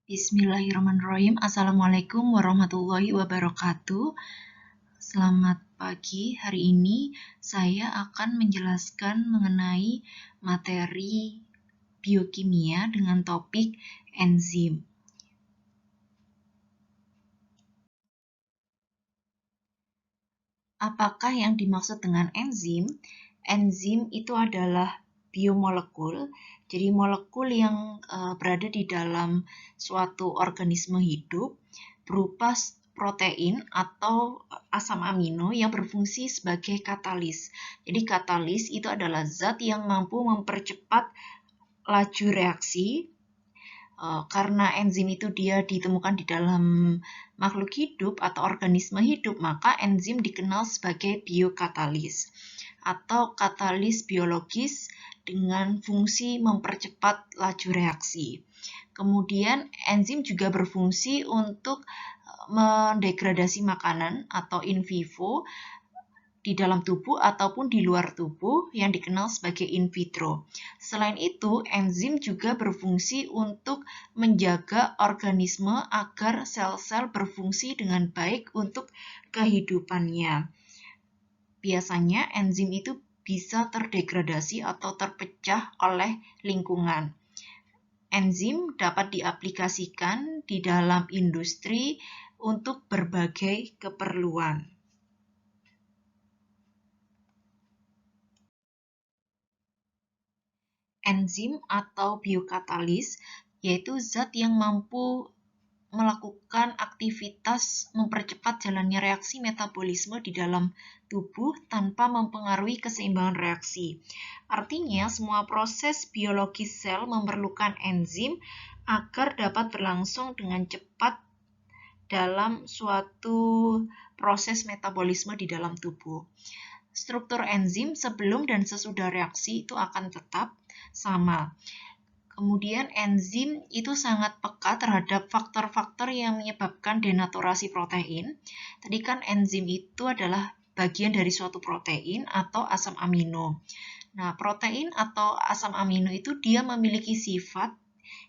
Bismillahirrahmanirrahim. Assalamualaikum warahmatullahi wabarakatuh. Selamat pagi. Hari ini saya akan menjelaskan mengenai materi biokimia dengan topik enzim. Apakah yang dimaksud dengan enzim? Enzim itu adalah biomolekul, jadi molekul yang berada di dalam suatu organisme hidup berupa protein atau asam amino yang berfungsi sebagai katalis. Jadi katalis itu adalah zat yang mampu mempercepat laju reaksi. Karena enzim itu dia ditemukan di dalam makhluk hidup atau organisme hidup, maka enzim dikenal sebagai biokatalis atau katalis biologis dengan fungsi mempercepat laju reaksi. Kemudian enzim juga berfungsi untuk mendegradasi makanan atau in vivo di dalam tubuh ataupun di luar tubuh yang dikenal sebagai in vitro. Selain itu, enzim juga berfungsi untuk menjaga organisme agar sel-sel berfungsi dengan baik untuk kehidupannya. Biasanya enzim itu bisa terdegradasi atau terpecah oleh lingkungan. Enzim dapat diaplikasikan di dalam industri untuk berbagai keperluan. Enzim atau biokatalis yaitu zat yang mampu melakukan aktivitas mempercepat jalannya reaksi metabolisme di dalam tubuh tanpa mempengaruhi keseimbangan reaksi. Artinya, semua proses biologis sel memerlukan enzim agar dapat berlangsung dengan cepat dalam suatu proses metabolisme di dalam tubuh. Struktur enzim sebelum dan sesudah reaksi itu akan tetap sama. Kemudian enzim itu sangat peka terhadap faktor-faktor yang menyebabkan denaturasi protein. Tadi kan enzim itu adalah bagian dari suatu protein atau asam amino. Nah, protein atau asam amino itu dia memiliki sifat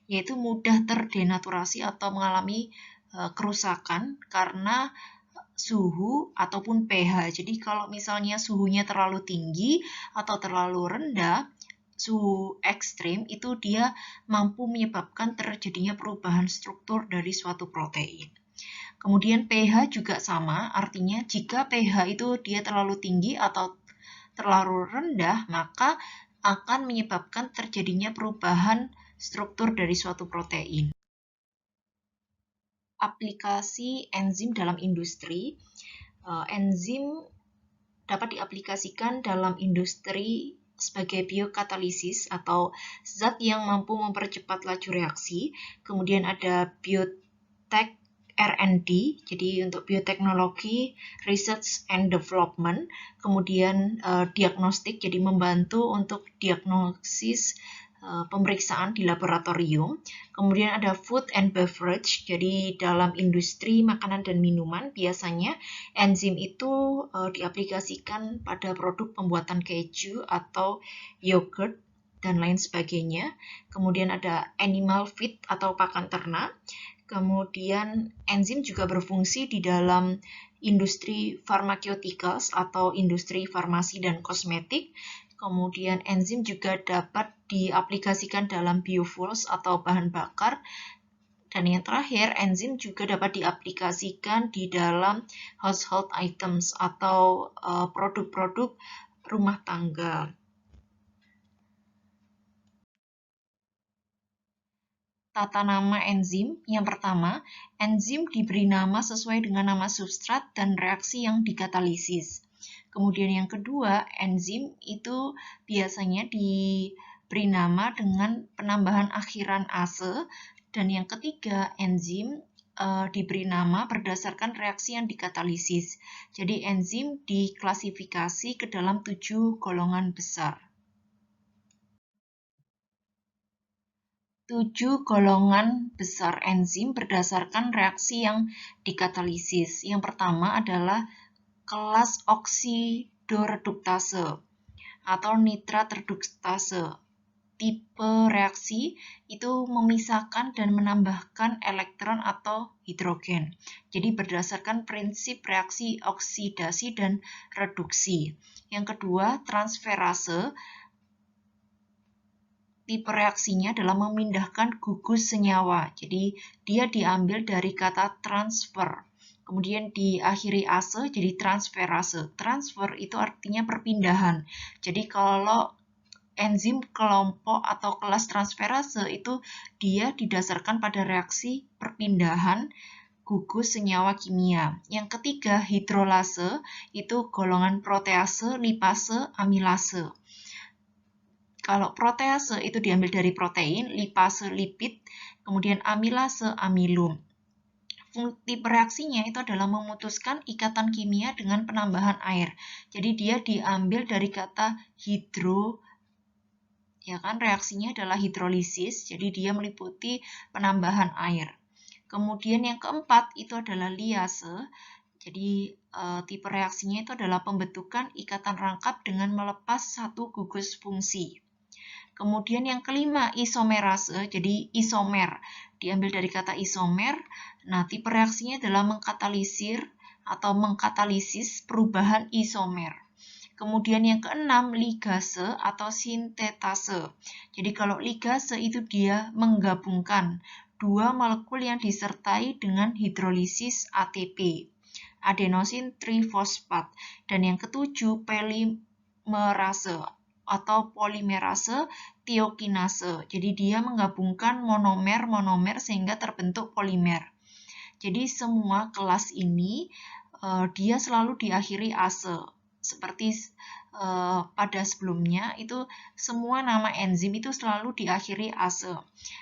yaitu mudah terdenaturasi atau mengalami kerusakan karena suhu ataupun pH. Jadi kalau misalnya suhunya terlalu tinggi atau terlalu rendah, suhu ekstrim itu dia mampu menyebabkan terjadinya perubahan struktur dari suatu protein. Kemudian pH juga sama, artinya jika pH itu dia terlalu tinggi atau terlalu rendah, maka akan menyebabkan terjadinya perubahan struktur dari suatu protein. Aplikasi enzim dalam industri. Enzim dapat diaplikasikan dalam industri sebagai biokatalisis atau zat yang mampu mempercepat laju reaksi. Kemudian ada biotek R&D, jadi untuk bioteknologi, research and development. Kemudian diagnostik, jadi membantu untuk diagnosis pemeriksaan di laboratorium. Kemudian ada food and beverage, jadi dalam industri makanan dan minuman biasanya enzim itu diaplikasikan pada produk pembuatan keju atau yogurt dan lain sebagainya. Kemudian ada animal feed atau pakan ternak. Kemudian enzim juga berfungsi di dalam industri pharmaceuticals atau industri farmasi dan kosmetik. Kemudian enzim juga dapat diaplikasikan dalam biofuels atau bahan bakar. Dan yang terakhir, enzim juga dapat diaplikasikan di dalam household items atau produk-produk rumah tangga. Tata nama enzim. Yang pertama, enzim diberi nama sesuai dengan nama substrat dan reaksi yang dikatalisis. Kemudian yang kedua, enzim itu biasanya diberi nama dengan penambahan akhiran ase. Dan yang ketiga, enzim diberi nama berdasarkan reaksi yang dikatalisis. Jadi enzim diklasifikasi ke dalam 7 golongan besar. 7 golongan besar enzim berdasarkan reaksi yang dikatalisis. Yang pertama adalah kelas oksidoreduktase atau nitrat reduktase. tipe reaksi itu memisahkan dan menambahkan elektron atau hidrogen. Jadi berdasarkan prinsip reaksi oksidasi dan reduksi. Yang kedua, transferase. Tipe reaksinya adalah memindahkan gugus senyawa. Jadi dia diambil dari kata transfer. Kemudian diakhiri ase jadi transferase. Transfer itu artinya perpindahan. Jadi kalau enzim kelompok atau kelas transferase itu dia didasarkan pada reaksi perpindahan gugus senyawa kimia. Yang ketiga, hidrolase itu golongan protease, lipase, amilase. Kalau protease itu diambil dari protein, lipase lipid, kemudian amilase amilum. Tipe reaksinya itu adalah memutuskan ikatan kimia dengan penambahan air. Jadi dia diambil dari kata hidro, ya kan, reaksinya adalah hidrolisis, jadi dia meliputi penambahan air. Kemudian yang keempat itu adalah liase, jadi tipe reaksinya itu adalah pembentukan ikatan rangkap dengan melepas satu gugus fungsi. Kemudian yang kelima isomerase, jadi isomer, diambil dari kata isomer. Nah, tipe reaksinya adalah mengkatalisir atau mengkatalisis perubahan isomer. Kemudian yang keenam, ligase atau sintetase. Jadi kalau ligase itu dia menggabungkan dua molekul yang disertai dengan hidrolisis ATP, adenosin trifosfat. Dan yang ketujuh, polimerase atau polimerase tiokinase. Jadi dia menggabungkan monomer-monomer sehingga terbentuk polimer. Jadi semua kelas ini dia selalu diakhiri ase. Seperti pada sebelumnya, itu semua nama enzim itu selalu diakhiri ase.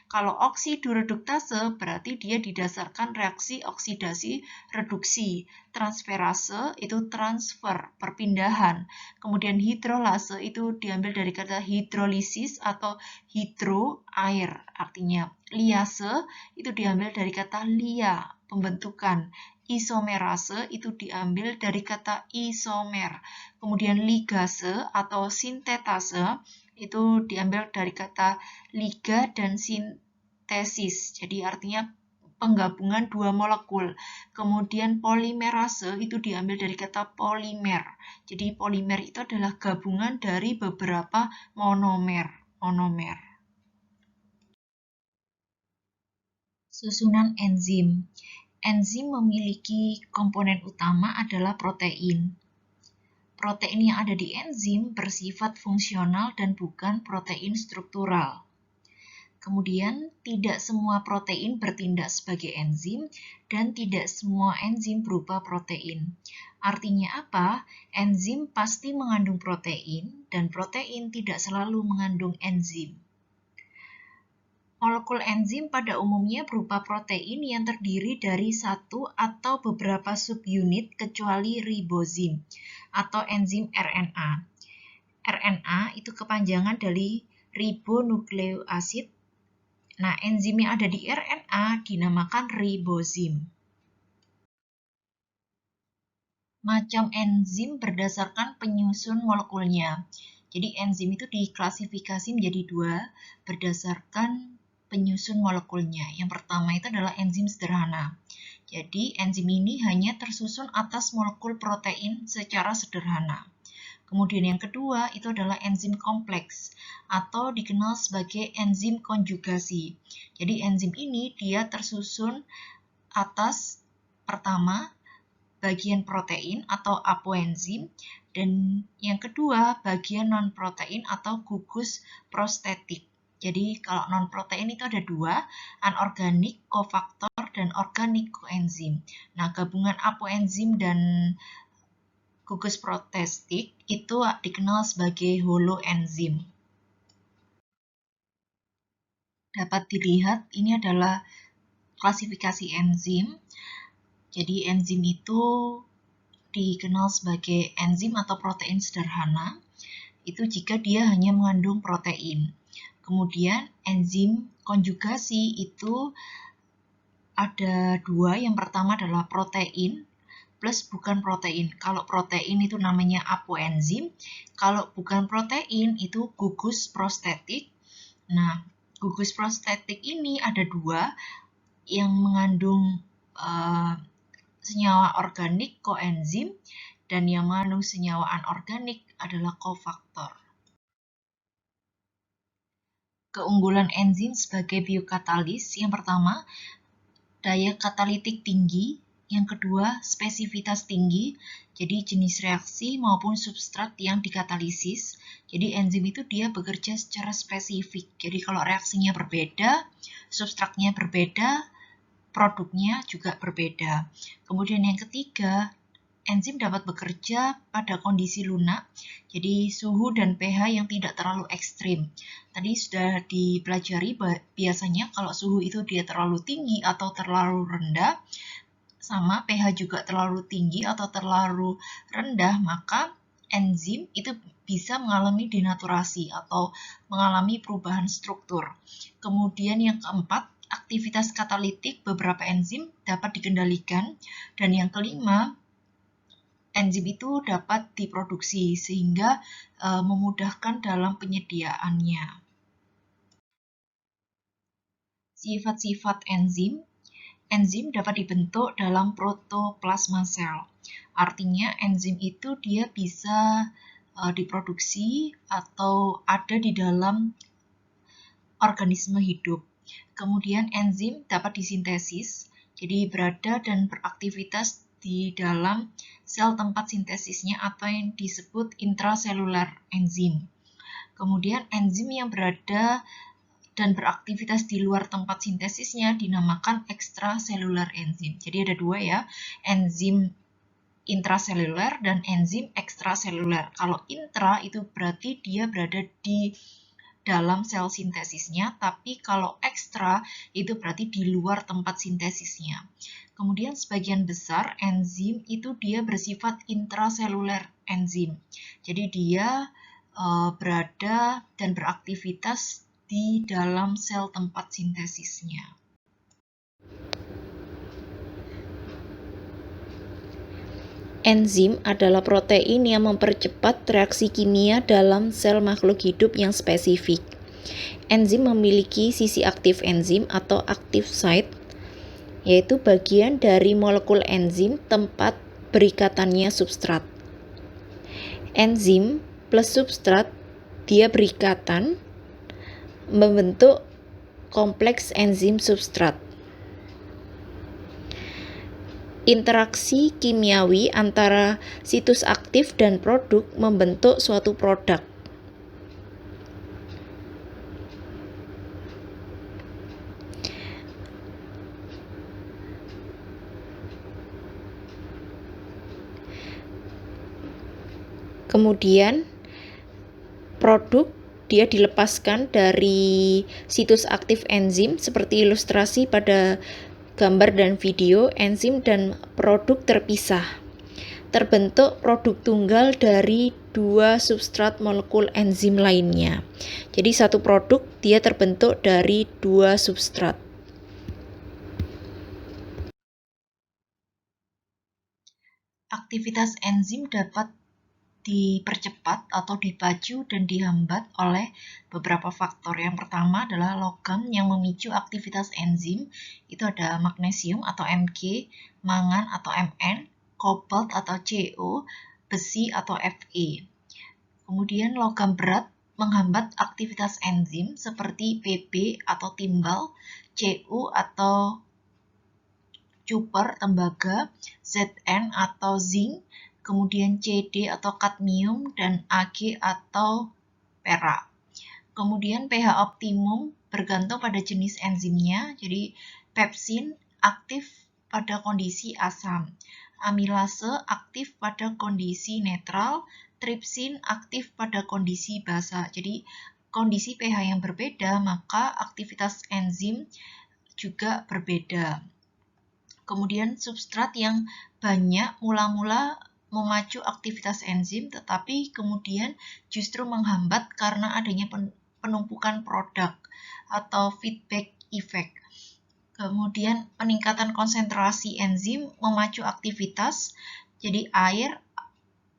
Kalau oksidoreduktase berarti dia didasarkan reaksi oksidasi reduksi. Transferase itu transfer, perpindahan. Kemudian hidrolase itu diambil dari kata hidrolisis atau hidro, air artinya. Liase itu diambil dari kata lia, pembentukan. Isomerase itu diambil dari kata isomer. Kemudian ligase atau sintetase itu diambil dari kata liga dan sintesis. Jadi artinya penggabungan dua molekul. Kemudian polimerase itu diambil dari kata polimer. Jadi polimer itu adalah gabungan dari beberapa monomer. Susunan enzim. Enzim memiliki komponen utama adalah protein. Protein yang ada di enzim bersifat fungsional dan bukan protein struktural. Kemudian, tidak semua protein bertindak sebagai enzim dan tidak semua enzim berupa protein. Artinya apa? Enzim pasti mengandung protein dan protein tidak selalu mengandung enzim. Molekul enzim pada umumnya berupa protein yang terdiri dari satu atau beberapa subunit kecuali ribozim atau enzim RNA. RNA itu kepanjangan dari ribonukleoasid. Nah, enzim yang ada di RNA dinamakan ribozim. Macam enzim berdasarkan penyusun molekulnya. Jadi enzim itu diklasifikasi menjadi dua berdasarkan penyusun molekulnya. Yang pertama itu adalah enzim sederhana. Jadi enzim ini hanya tersusun atas molekul protein secara sederhana. Kemudian yang kedua itu adalah enzim kompleks atau dikenal sebagai enzim konjugasi. Jadi enzim ini dia tersusun atas pertama bagian protein atau apoenzim dan yang kedua bagian non-protein atau gugus prostetik. Jadi kalau non-protein itu ada dua, anorganik kofaktor dan organik koenzim. Nah, gabungan apoenzim dan gugus prostetik itu dikenal sebagai holoenzim. Dapat dilihat ini adalah klasifikasi enzim. Jadi enzim itu dikenal sebagai enzim atau protein sederhana. Itu jika dia hanya mengandung protein. Kemudian enzim konjugasi itu ada dua. Yang pertama adalah protein plus bukan protein. Kalau protein itu namanya apoenzim. Kalau bukan protein itu gugus prostetik. Nah, gugus prostetik ini ada dua yang mengandung senyawa organik koenzim dan yang mengandung senyawa anorganik adalah kofaktor. Keunggulan enzim sebagai biokatalis yang pertama, daya katalitik tinggi, yang kedua, spesifitas tinggi, jadi jenis reaksi maupun substrat yang dikatalisis. Jadi enzim itu dia bekerja secara spesifik. Jadi kalau reaksinya berbeda, substratnya berbeda, produknya juga berbeda. Kemudian yang ketiga, enzim dapat bekerja pada kondisi lunak, jadi suhu dan pH yang tidak terlalu ekstrim. Tadi sudah dipelajari biasanya kalau suhu itu dia terlalu tinggi atau terlalu rendah, sama pH juga terlalu tinggi atau terlalu rendah, maka enzim itu bisa mengalami denaturasi atau mengalami perubahan struktur. Kemudian yang keempat, aktivitas katalitik beberapa enzim dapat dikendalikan. Dan yang kelima, enzim itu dapat diproduksi sehingga memudahkan dalam penyediaannya. Sifat-sifat enzim. Enzim dapat dibentuk dalam protoplasma sel. Artinya enzim itu dia bisa diproduksi atau ada di dalam organisme hidup. Kemudian enzim dapat disintesis, jadi berada dan beraktivitas di dalam sel tempat sintesisnya atau yang disebut intraselular enzim. Kemudian enzim yang berada dan beraktivitas di luar tempat sintesisnya dinamakan ekstraselular enzim. Jadi ada dua ya, enzim intraseluler dan enzim ekstraseluler. Kalau intra itu berarti dia berada di dalam sel sintesisnya, tapi kalau ekstra itu berarti di luar tempat sintesisnya. Kemudian sebagian besar enzim itu dia bersifat intraseluler enzim. Jadi dia berada dan beraktivitas di dalam sel tempat sintesisnya. Enzim adalah protein yang mempercepat reaksi kimia dalam sel makhluk hidup yang spesifik. Enzim memiliki sisi aktif enzim atau active site, yaitu bagian dari molekul enzim tempat berikatannya substrat. Enzim plus substrat dia berikatan membentuk kompleks enzim substrat. Interaksi kimiawi antara situs aktif dan produk membentuk suatu produk. Kemudian produk dia dilepaskan dari situs aktif enzim seperti ilustrasi pada gambar dan video. Enzim dan produk terpisah. Terbentuk produk tunggal dari dua substrat molekul enzim lainnya. Jadi satu produk dia terbentuk dari dua substrat. Aktivitas enzim dapat dipercepat atau dipacu dan dihambat oleh beberapa faktor. Yang pertama adalah logam yang memicu aktivitas enzim. Itu ada magnesium atau Mg, mangan atau Mn, kobalt atau Co, besi atau Fe. Kemudian logam berat menghambat aktivitas enzim seperti Pb atau timbal, Cu atau cuper tembaga, Zn atau zinc, kemudian CD atau kadmium, dan Ag atau perak. Kemudian pH optimum bergantung pada jenis enzimnya, jadi pepsin aktif pada kondisi asam, amilase aktif pada kondisi netral, tripsin aktif pada kondisi basa. Jadi kondisi pH yang berbeda, maka aktivitas enzim juga berbeda. Kemudian substrat yang banyak mula-mula memacu aktivitas enzim, tetapi kemudian justru menghambat karena adanya penumpukan produk atau feedback effect. Kemudian peningkatan konsentrasi enzim memacu aktivitas, jadi air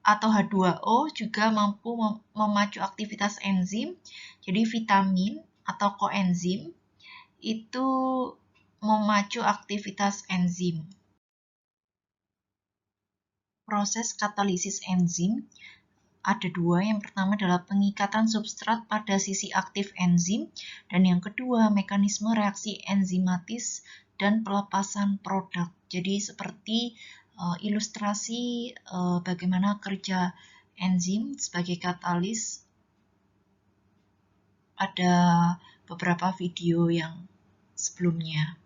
atau H2O juga mampu memacu aktivitas enzim, jadi vitamin atau koenzim itu memacu aktivitas enzim. Proses katalisis enzim ada dua. Yang pertama adalah pengikatan substrat pada sisi aktif enzim, dan yang kedua mekanisme reaksi enzimatis dan pelepasan produk. Jadi seperti ilustrasi bagaimana kerja enzim sebagai katalis pada beberapa video yang sebelumnya.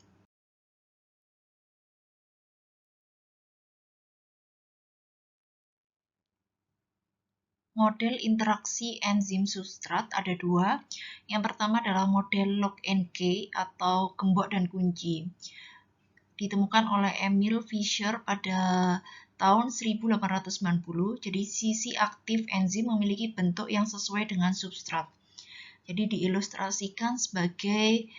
Model interaksi enzim substrat ada dua. Yang pertama adalah model lock and key atau gembok dan kunci. Ditemukan oleh Emil Fischer pada tahun 1890. Jadi sisi aktif enzim memiliki bentuk yang sesuai dengan substrat. Jadi diilustrasikan sebagai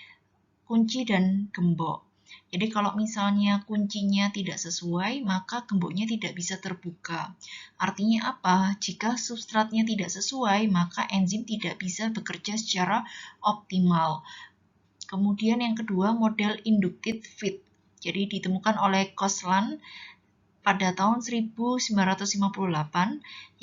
kunci dan gembok. Jadi kalau misalnya kuncinya tidak sesuai, maka gemboknya tidak bisa terbuka. Artinya apa? Jika substratnya tidak sesuai, maka enzim tidak bisa bekerja secara optimal. Kemudian yang kedua, model inductive fit. Jadi ditemukan oleh Koslan pada tahun 1958,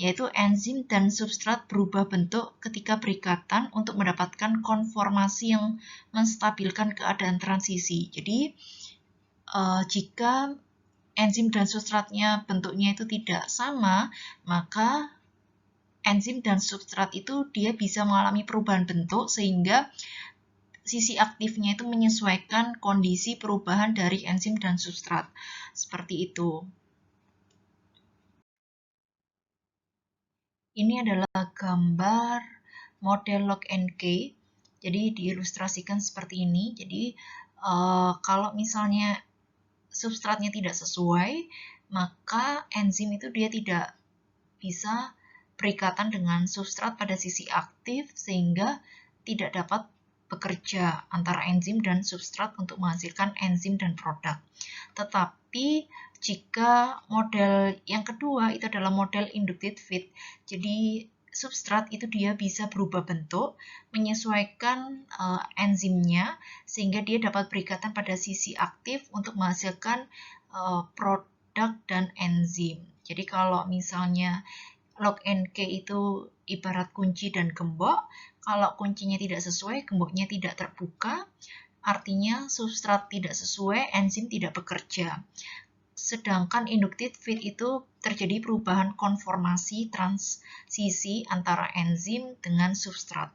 yaitu enzim dan substrat berubah bentuk ketika berikatan untuk mendapatkan konformasi yang menstabilkan keadaan transisi. Jadi, jika enzim dan substratnya bentuknya itu tidak sama, maka enzim dan substrat itu dia bisa mengalami perubahan bentuk sehingga sisi aktifnya itu menyesuaikan kondisi perubahan dari enzim dan substrat. Seperti itu. Ini adalah gambar model lock and key. Jadi diilustrasikan seperti ini. Jadi kalau misalnya substratnya tidak sesuai, maka enzim itu dia tidak bisa berikatan dengan substrat pada sisi aktif sehingga tidak dapat bekerja antara enzim dan substrat untuk menghasilkan enzim dan produk. Tetapi jika model yang kedua itu adalah model inductive fit, jadi substrat itu dia bisa berubah bentuk menyesuaikan enzimnya sehingga dia dapat berikatan pada sisi aktif untuk menghasilkan produk dan enzim. Jadi kalau misalnya lock and key itu ibarat kunci dan gembok, kalau kuncinya tidak sesuai, gemboknya tidak terbuka, artinya substrat tidak sesuai, enzim tidak bekerja. Sedangkan inductive fit itu terjadi perubahan konformasi transisi antara enzim dengan substrat.